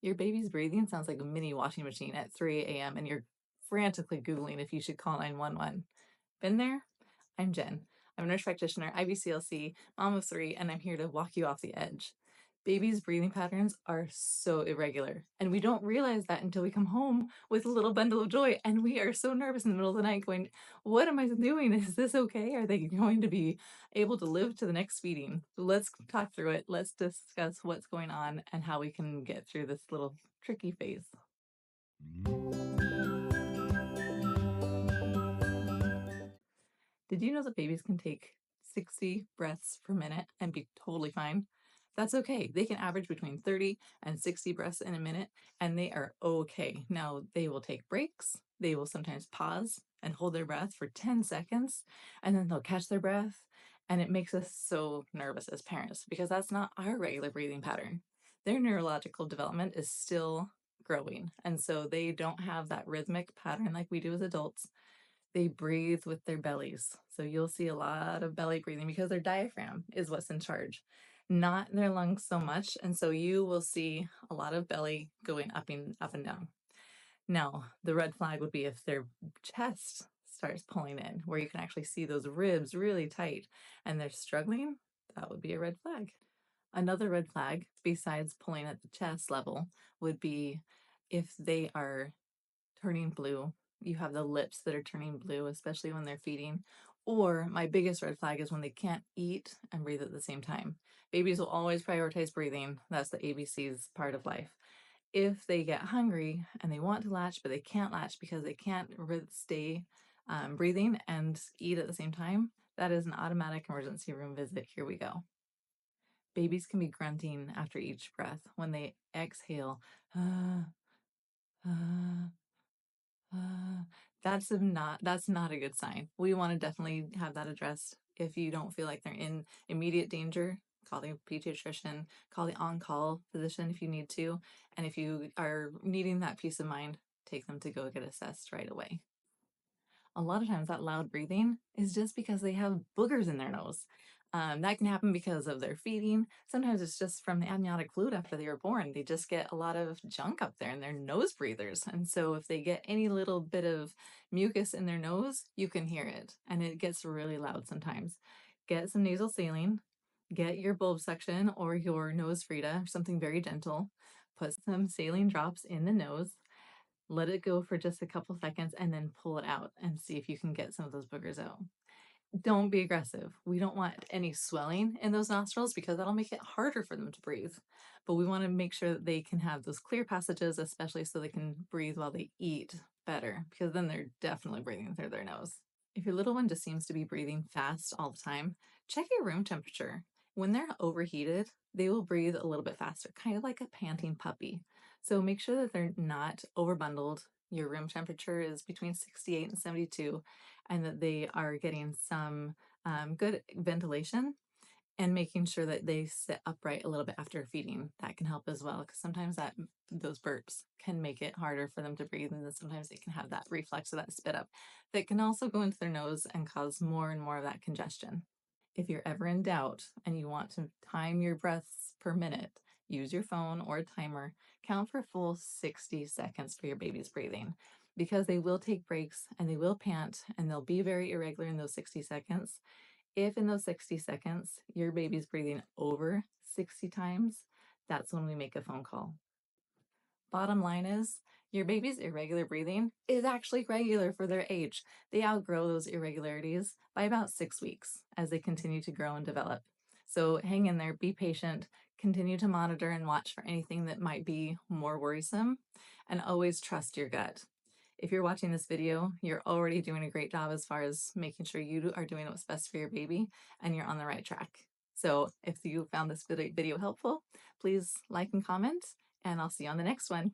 Your baby's breathing sounds like a mini washing machine at 3 a.m. and you're frantically Googling if you should call 911. Been there? I'm Jen. I'm a nurse practitioner, IBCLC, mom of three, and I'm here to walk you off the edge. Babies' breathing patterns are so irregular, and we don't realize that until we come home with a little bundle of joy, and we are so nervous in the middle of the night going, what am I doing? Is this okay? Are they going to be able to live to the next feeding? Let's talk through it. Let's discuss what's going on and how we can get through this little tricky phase. Did you know that babies can take 60 breaths per minute and be totally fine? That's okay. They can average between 30 and 60 breaths in a minute, and they are okay. Now, they will take breaks. They will sometimes pause and hold their breath for 10 seconds, and then they'll catch their breath. And it makes us so nervous as parents because that's not our regular breathing pattern. Their neurological development is still growing, and so they don't have that rhythmic pattern like we do as adults. They breathe with their bellies. So you'll see a lot of belly breathing because their diaphragm is what's in charge, not their lungs so much. And so you will see a lot of belly going up and down. Now, the red flag would be if their chest starts pulling in, where you can actually see those ribs really tight and they're struggling. That would be a red flag. Another red flag, besides pulling at the chest level, would be if they are turning blue. You have the lips that are turning blue, especially when they're feeding. Or my biggest red flag is when they can't eat and breathe at the same time. Babies will always prioritize breathing. That's the ABC's part of life. If they get hungry and they want to latch, but they can't latch because they can't stay breathing and eat at the same time, that is an automatic emergency room visit. Here we go. Babies can be grunting after each breath. When they exhale, uh, uh, that's not a good sign. We want to definitely have that addressed. If you don't feel like they're in immediate danger, call the pediatrician, call the on-call physician if you need to, and if you are needing that peace of mind, take them to go get assessed right away. A lot of times that loud breathing is just because they have boogers in their nose. That can happen because of their feeding. Sometimes it's just from the amniotic fluid after they were born. They just get a lot of junk up there and they're nose breathers. And so if they get any little bit of mucus in their nose, you can hear it. And it gets really loud sometimes. Get some nasal saline, get your bulb suction or your nose Frida, something very gentle. Put some saline drops in the nose, let it go for just a couple seconds and then pull it out and see if you can get some of those boogers out. Don't be aggressive. We don't want any swelling in those nostrils because that'll make it harder for them to breathe. But we want to make sure that they can have those clear passages, especially so they can breathe while they eat better, because then they're definitely breathing through their nose. If your little one just seems to be breathing fast all the time, check your room temperature. When they're overheated, they will breathe a little bit faster, kind of like a panting puppy. So make sure that they're not overbundled. Your room temperature is between 68 and 72, and that they are getting some good ventilation and making sure that they sit upright a little bit after feeding. That can help as well, because sometimes those burps can make it harder for them to breathe, and then sometimes they can have that reflex of that spit up that can also go into their nose and cause more and more of that congestion. If you're ever in doubt and you want to time your breaths per minute, use your phone or a timer. Count for a full 60 seconds for your baby's breathing, because they will take breaks and they will pant and they'll be very irregular in those 60 seconds. If in those 60 seconds your baby's breathing over 60 times, that's when we make a phone call. Bottom line is, your baby's irregular breathing is actually regular for their age. They outgrow those irregularities by about 6 weeks as they continue to grow and develop. So hang in there, be patient, continue to monitor and watch for anything that might be more worrisome, and always trust your gut. If you're watching this video, you're already doing a great job as far as making sure you are doing what's best for your baby and you're on the right track. So if you found this video helpful, please like and comment, and I'll see you on the next one.